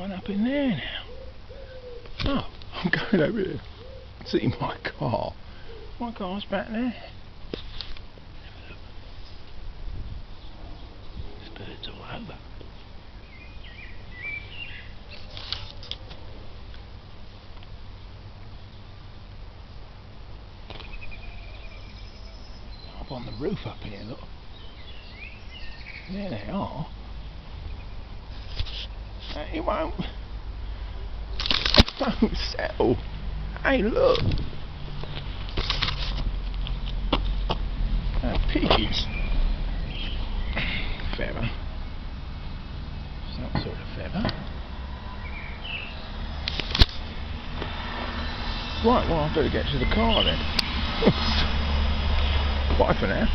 flying up in there now. Oh, I'm going over here to see my car. My car's back there. There's birds all over. Up on the roof up here, look. There they are. It won't settle. Hey, look. Pigeons. Feather. Some sort of feather. Right, well, I better get to the car then. Bye for now.